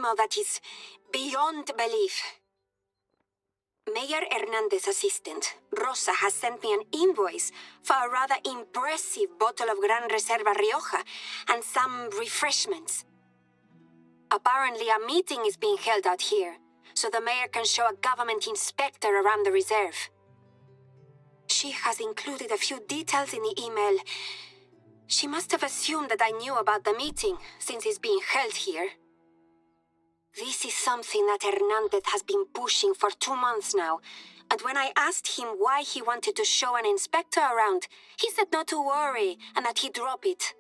memo that is beyond belief. Mayor Hernandez's assistant, Rosa, has sent me an invoice for a rather impressive bottle of Gran Reserva Rioja and some refreshments. Apparently, a meeting is being held out here, so the mayor can show a government inspector around the reserve. She has included a few details in the email. She must have assumed that I knew about the meeting, since it's being held here. This is something that Hernandez has been pushing for 2 months now, and when I asked him why he wanted to show an inspector around, he said not to worry and that he'd drop it.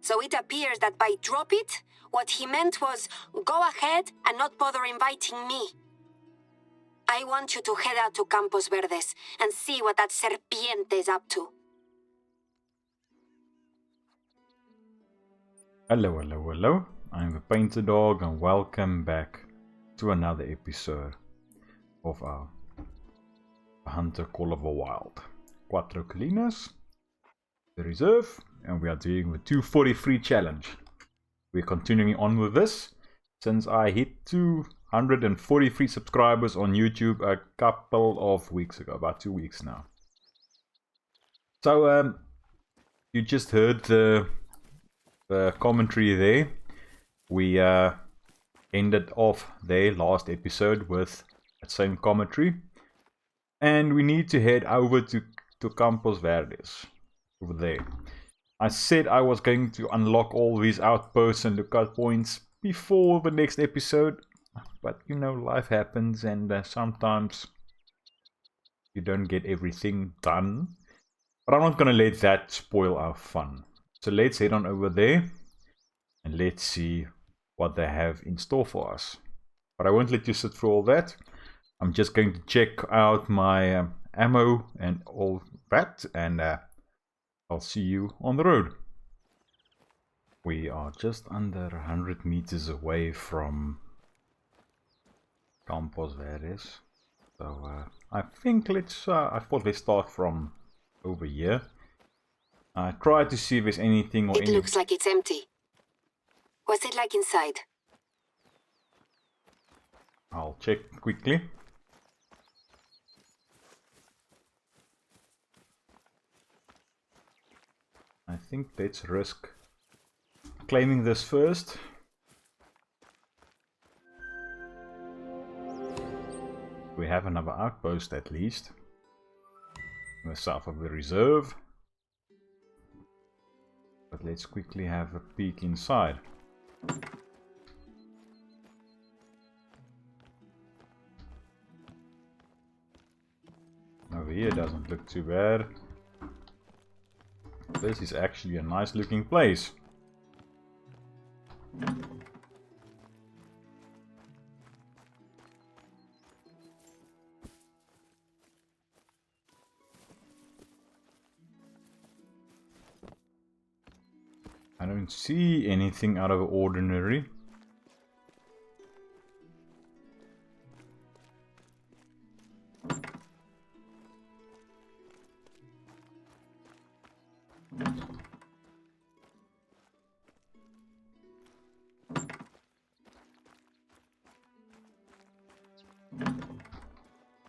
So it appears that by drop it, what he meant was go ahead and not bother inviting me. I want you to head out to Campos Verdes and see what that serpiente is up to. Hello, hello, hello. I'm the PaintedDog and welcome back to another episode of our Hunter Call of the Wild. Cuatro Colinas, the reserve, and we are doing the 243 challenge. We're continuing on with this since I hit 243 subscribers on YouTube a couple of weeks ago, about 2 weeks now. So you just heard the commentary there. We ended off their last episode with that same commentary, and we need to head over to Campos Verdes over there. I said I was going to unlock all these outposts and lookout points before the next episode, but you know, life happens and sometimes you don't get everything done, but I'm not gonna let that spoil our fun. So let's head on over there and let's see what they have in store for us. But I won't let you sit through all that. I'm just going to check out my ammo and all that, and I'll see you on the road. We are just under 100 meters away from Campos Verdes. So I think I thought let's start from over here. I tried to see if there's anything or It looks like it's empty. What's it like inside? I'll check quickly. I think let's risk claiming this first. We have another outpost at least. We're south of the reserve. But let's quickly have a peek inside. Over here doesn't look too bad. This is actually a nice looking place. I don't see anything out of the ordinary.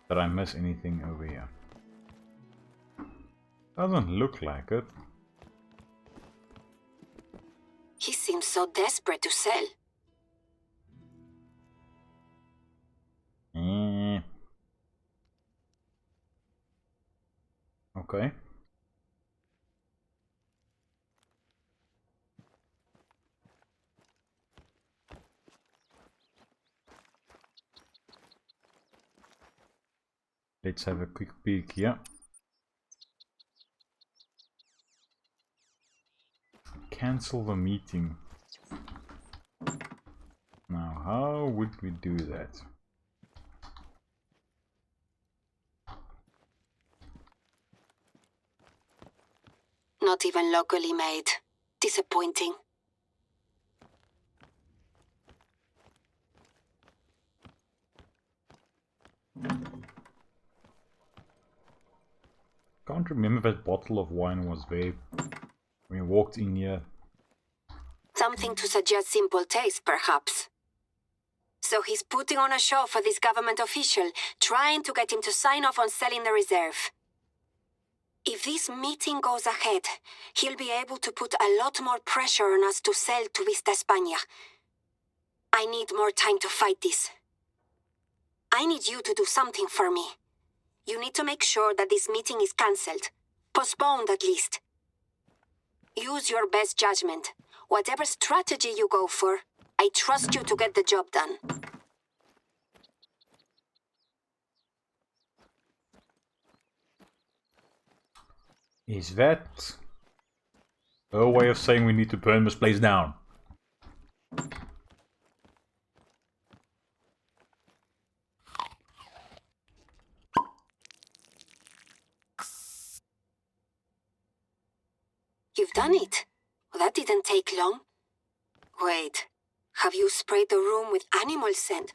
Did I miss anything over here? Doesn't look like it. He seems so desperate to sell. Okay. Let's have a quick peek here. Cancel the meeting. Now, how would we do that? Not even locally made. Disappointing. Can't remember that bottle of wine was there when we walked in here. Something to suggest simple taste, perhaps. So he's putting on a show for this government official, trying to get him to sign off on selling the reserve. If this meeting goes ahead, he'll be able to put a lot more pressure on us to sell to Vista España. I need more time to fight this. I need you to do something for me. You need to make sure that this meeting is cancelled. Postponed, at least. Use your best judgment. Whatever strategy you go for, I trust you to get the job done. Is that a way of saying we need to burn this place down? You've done it. Well, that didn't take long. Wait, have you sprayed the room with animal scent?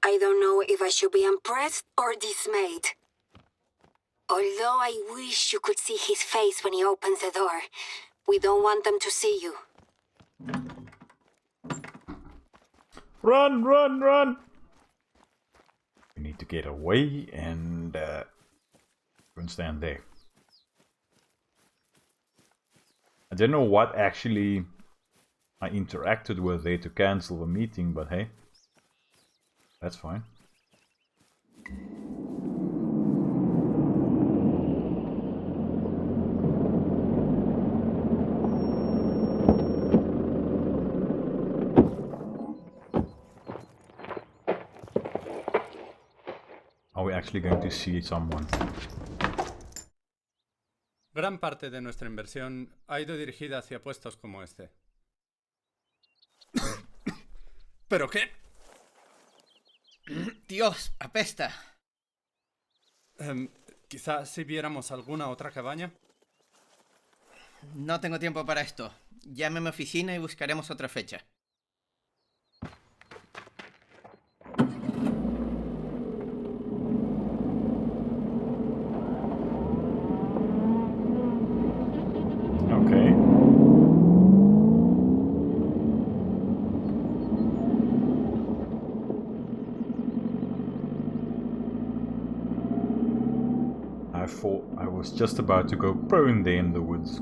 I don't know if I should be impressed or dismayed. Although I wish you could see his face when he opens the door. We don't want them to see you. Run, run, run! We need to get away and go and stand there. I don't know what actually I interacted with there to cancel the meeting, but hey, that's fine. Are we actually going to see someone? Gran parte de nuestra inversión ha ido dirigida hacia puestos como este. ¿Pero qué? Dios, apesta. Quizás si viéramos alguna otra cabaña. No tengo tiempo para esto. Llame a mi oficina y buscaremos otra fecha. Okay. I thought I was just about to go prone there in the woods.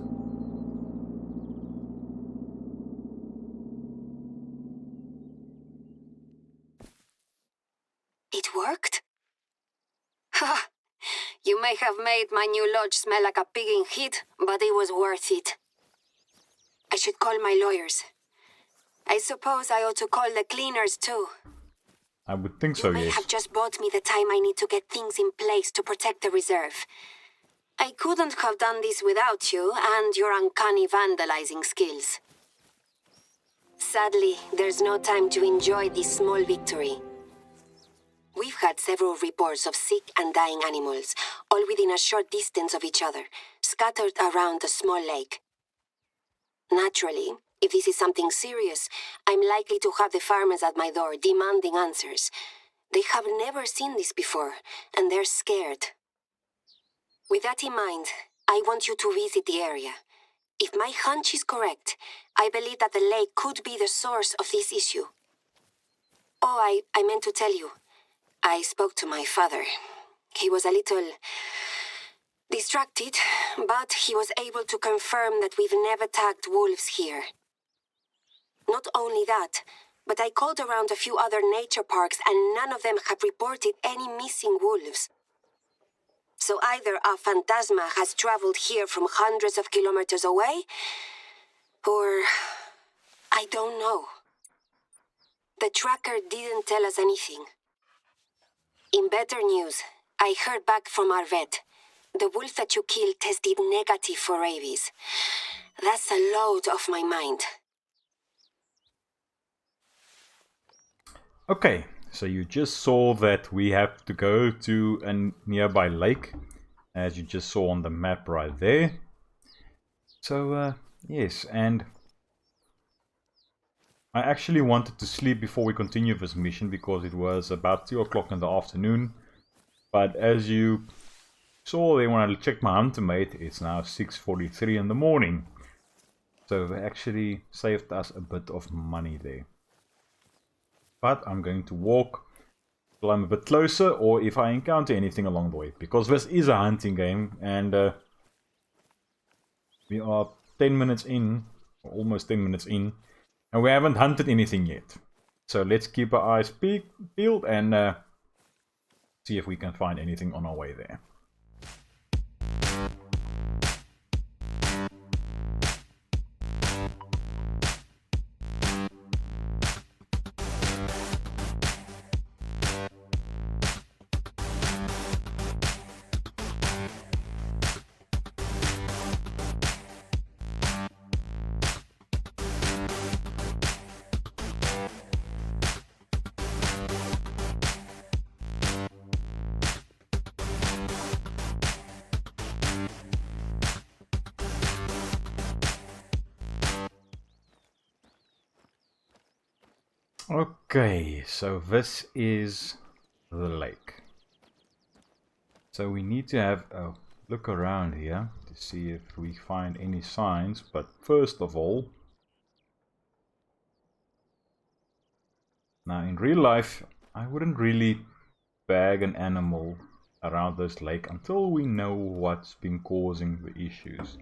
It worked? Ha! You may have made my new lodge smell like a pig in heat, but it was worth it. I should call my lawyers. I suppose I ought to call the cleaners too. I would think so, You may yes. have just bought me the time I need to get things in place to protect the reserve. I couldn't have done this without you and your uncanny vandalizing skills. Sadly, there's no time to enjoy this small victory. We've had several reports of sick and dying animals, all within a short distance of each other, scattered around a small lake. Naturally, if this is something serious, I'm likely to have the farmers at my door demanding answers. They have never seen this before, and they're scared. With that in mind, I want you to visit the area. If my hunch is correct, I believe that the lake could be the source of this issue. Oh, I meant to tell you. I spoke to my father. He was a little distracted, but he was able to confirm that we've never tagged wolves here. Not only that, but I called around a few other nature parks and none of them have reported any missing wolves. So either a phantasma has traveled here from hundreds of kilometers away, or I don't know. The tracker didn't tell us anything. In better news, I heard back from our vet. The wolf that you killed tested negative for rabies. That's a load off my mind. Okay, so you just saw that we have to go to a nearby lake, as you just saw on the map right there. So, yes, and I actually wanted to sleep before we continue this mission because it was about 2 o'clock in the afternoon. But as you saw there when I checked my hunter mate, it's now 6:43 in the morning. So they actually saved us a bit of money there. But I'm going to walk till I'm a bit closer, or if I encounter anything along the way. Because this is a hunting game, and we are 10 minutes in, or almost 10 minutes in, and we haven't hunted anything yet. So let's keep our eyes peeled and see if we can find anything on our way there. Okay, so this is the lake. So we need to have a look around here to see if we find any signs, but first of all, now in real life, I wouldn't really bag an animal around this lake until we know what's been causing the issues.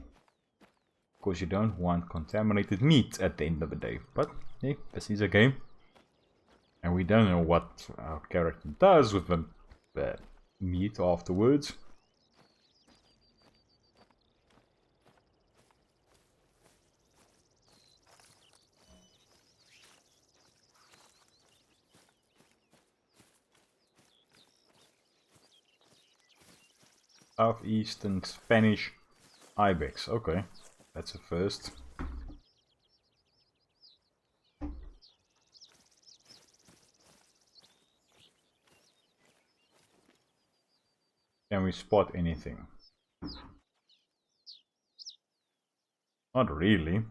Of course, you don't want contaminated meat at the end of the day, but hey, this is a game. And we don't know what our character does with the meat afterwards. Southeastern Spanish ibex. Okay, that's a first. Can we spot anything? Not really.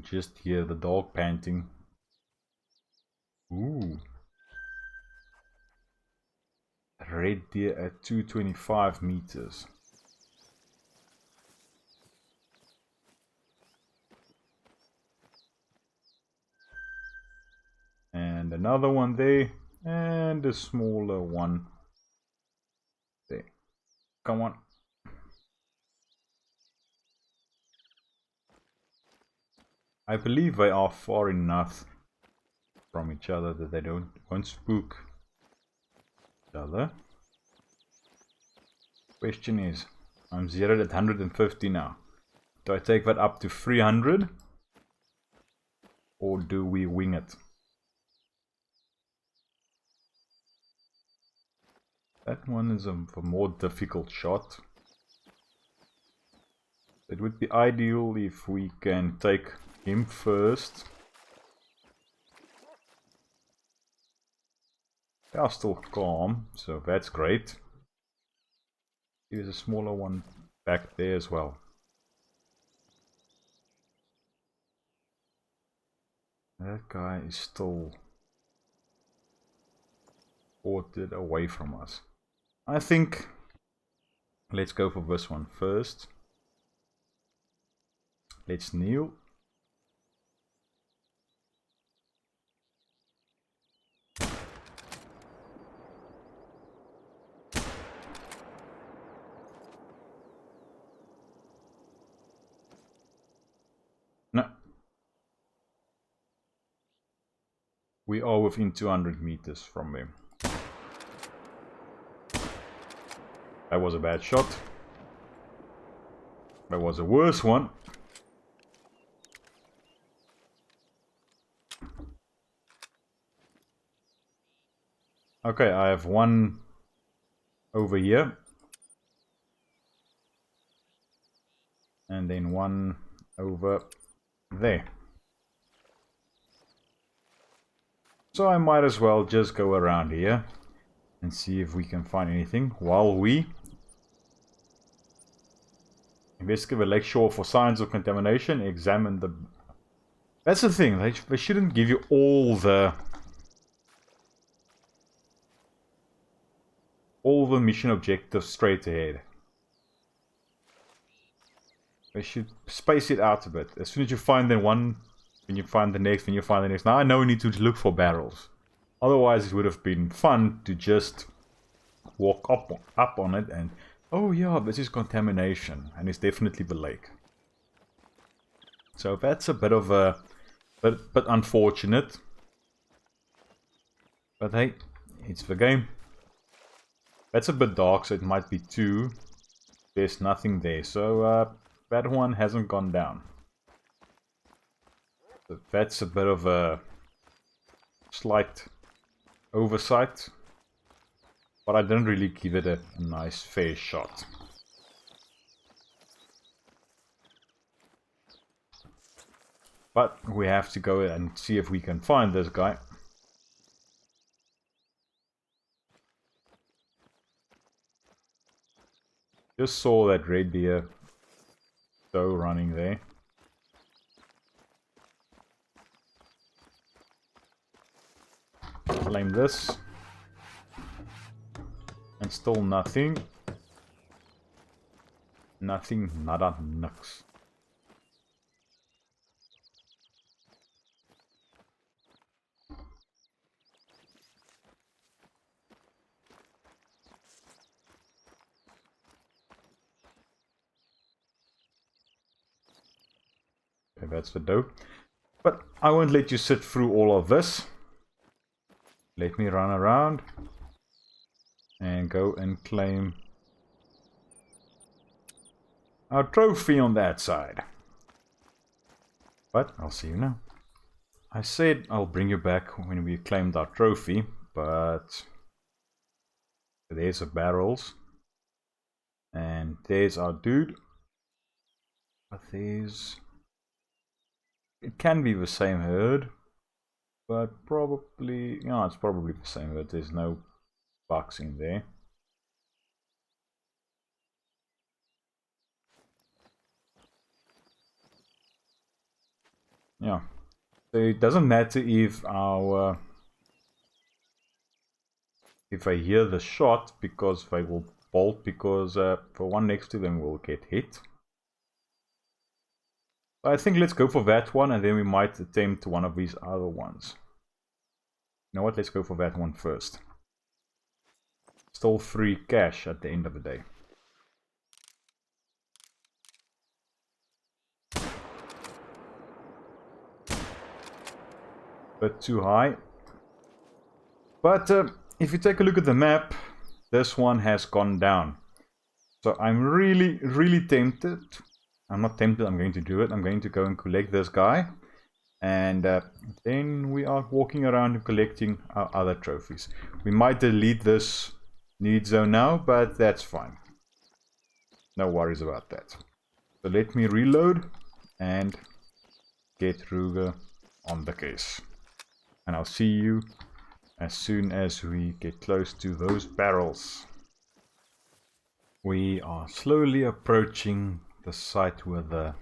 Just hear the dog panting. Ooh. Red deer at 225 meters. And another one there. And a smaller one there. Come on. I believe they are far enough from each other that they won't spook each other. Question is, I'm zeroed at 150 now. Do I take that up to 300? Or do we wing it? That one is a more difficult shot. It would be ideal if we can take him first. They are still calm, so that's great. Here's a smaller one back there as well. That guy is still ordered away from us. I think let's go for this one first. Let's kneel. No. We are within 200 meters from him. That was a bad shot. That was a worse one. Okay, I have one over here. And then one over there. So I might as well just go around here and see if we can find anything while we investigate the lakeshore for signs of contamination. Examine the... That's the thing, they shouldn't give you all the mission objectives straight ahead. They should space it out a bit. As soon as you find them one When you find the next, when you find the next. Now I know we need to look for barrels. Otherwise, it would have been fun to just walk up on it and, oh yeah, this is contamination, and it's definitely the lake. So that's a bit of a bit unfortunate. But hey, it's the game. That's a bit dark, so it might be 2. There's nothing there, so that one hasn't gone down. So that's a bit of a slight oversight. But I didn't really give it a nice fair shot. But we have to go and see if we can find this guy. Just saw that red deer doe running there. Claim this. And still nothing. Nothing, nada, nux. Okay, that's the doe. But I won't let you sit through all of this. Let me run around and go and claim our trophy on that side. But I'll see you now. I said I'll bring you back when we claimed our trophy, but there's the barrels and there's our dude. But there's, it can be the same herd, but probably, yeah, it's probably the same herd. There's no bucks in there. Yeah, so it doesn't matter if our if I hear the shot, because they will bolt, because the one next to them will get hit. I think let's go for that one, and then we might attempt one of these other ones. You know what, let's go for that one first. Still free cash at the end of the day. Bit too high. But if you take a look at the map, this one has gone down. So I'm really tempted. I'm not tempted, I'm going to do it. I'm going to go and collect this guy. And then we are walking around and collecting our other trophies. We might delete this need zone now, but that's fine. No worries about that. So let me reload and get Ruger on the case. And I'll see you as soon as we get close to those barrels. We are slowly approaching the site with the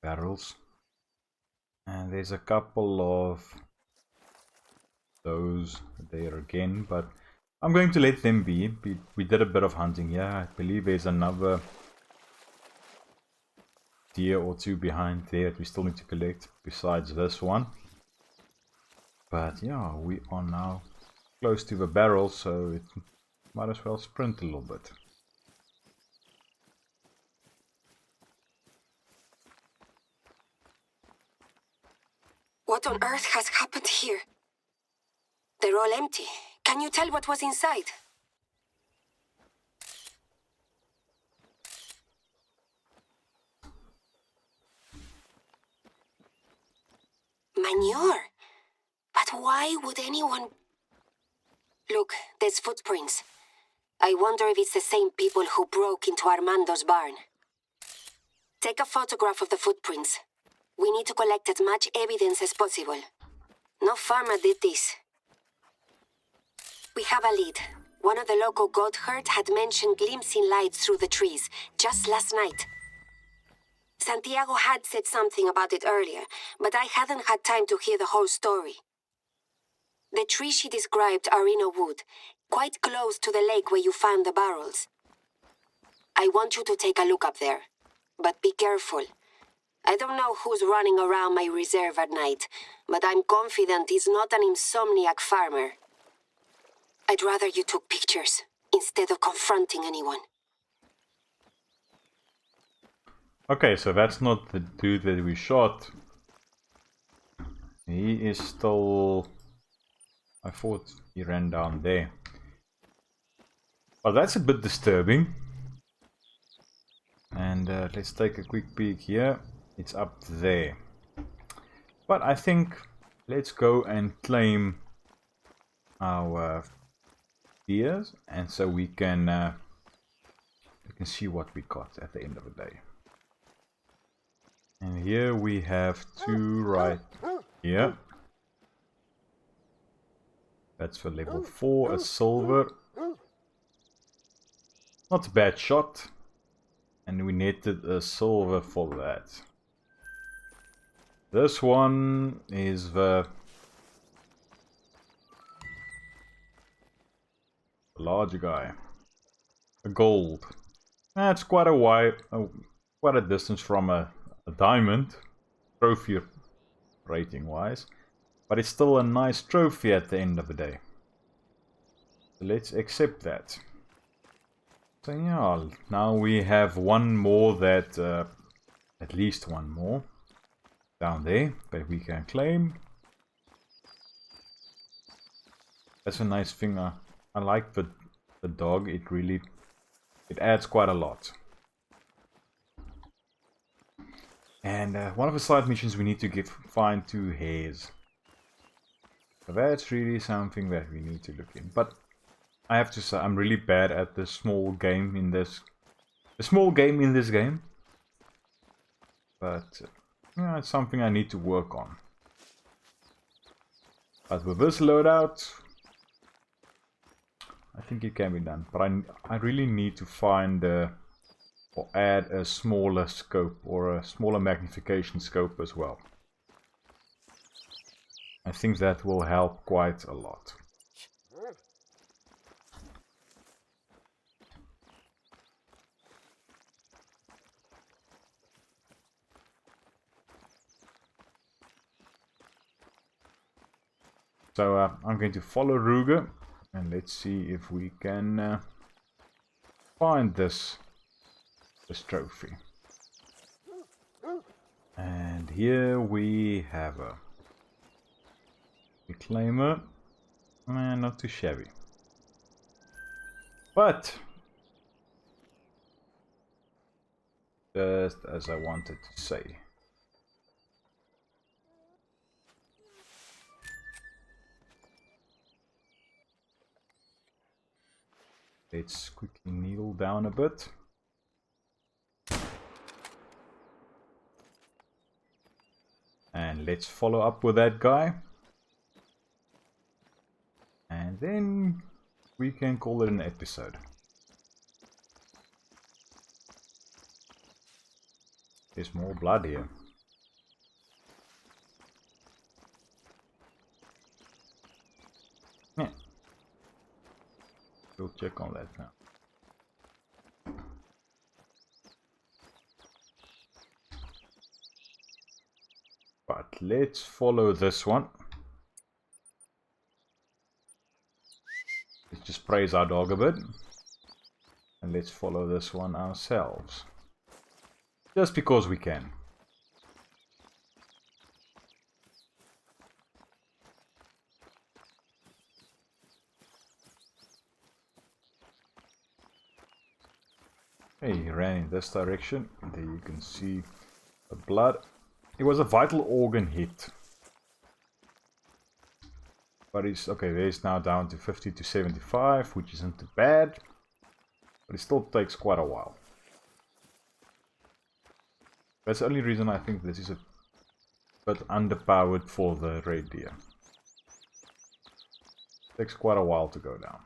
barrels. And there's a couple of those there again, but I'm going to let them be. We did a bit of hunting here. I believe there's another deer or 2 behind there that we still need to collect besides this one. But yeah, we are now close to the barrel, so it might as well sprint a little bit. What on earth has happened here? They're all empty. Can you tell what was inside? Manure? But why would anyone... Look, there's footprints. I wonder if it's the same people who broke into Armando's barn. Take a photograph of the footprints. We need to collect as much evidence as possible. No farmer did this. We have a lead. One of the local goat herd had mentioned glimpsing lights through the trees, just last night. Santiago had said something about it earlier, but I hadn't had time to hear the whole story. The trees she described are in a wood, quite close to the lake where you found the barrels. I want you to take a look up there, but be careful. I don't know who's running around my reserve at night, but I'm confident he's not an insomniac farmer. I'd rather you took pictures instead of confronting anyone. Okay, so that's not the dude that we shot. He is still... I thought he ran down there. Well, that's a bit disturbing. And let's take a quick peek here. It's up there. But I think let's go and claim our deers, and so we can see what we got at the end of the day. And here we have two right here. That's for level 4, a silver. Not a bad shot. And we netted a silver for that. This one is the larger guy. A gold. That's quite quite a distance from a diamond. Trophy rating wise. But it's still a nice trophy at the end of the day. So let's accept that. So yeah, now we have one more that, at least one more down there that we can claim. That's a nice thing. I like the dog. It adds quite a lot. And one of the side missions we need to find 2 hares. So that's really something that we need to look in. But I have to say, I'm really bad at the small game in this. The small game in this game. But yeah, it's something I need to work on. But with this loadout, I think it can be done. But I really need to find or add a smaller scope or a smaller magnification scope as well. I think that will help quite a lot. So I'm going to follow Ruger and let's see if we can find this trophy. And here we have a reclaimer. Not too shabby. But just as I wanted to say. Let's quickly kneel down a bit. And let's follow up with that guy. And then we can call it an episode. There's more blood here. Yeah. We'll check on that now. But let's follow this one. Let's just praise our dog a bit. And let's follow this one ourselves. Just because we can. Hey, he ran in this direction. There you can see the blood. It was a vital organ hit. But he's okay, there's now down to 50 to 75, which isn't too bad. But it still takes quite a while. That's the only reason I think this is a bit underpowered for the red deer. Takes quite a while to go down.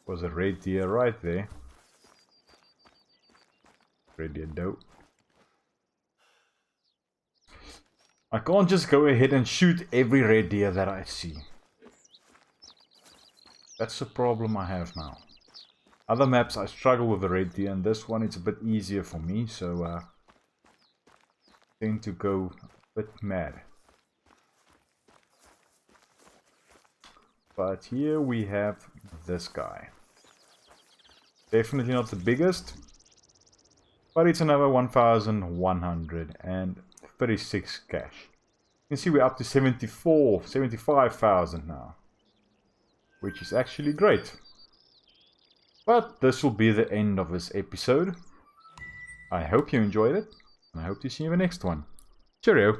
Was a red deer right there. Red deer doe. I can't just go ahead and shoot every red deer that I see. That's the problem I have now. Other maps I struggle with the red deer, and this one it's a bit easier for me, so I tend to go a bit mad. But here we have this guy. Definitely not the biggest, but it's another 1,136 cash. You can see we're up to 75,000 now, which is actually great. But this will be the end of this episode. I hope you enjoyed it, and I hope to see you in the next one. Cheerio!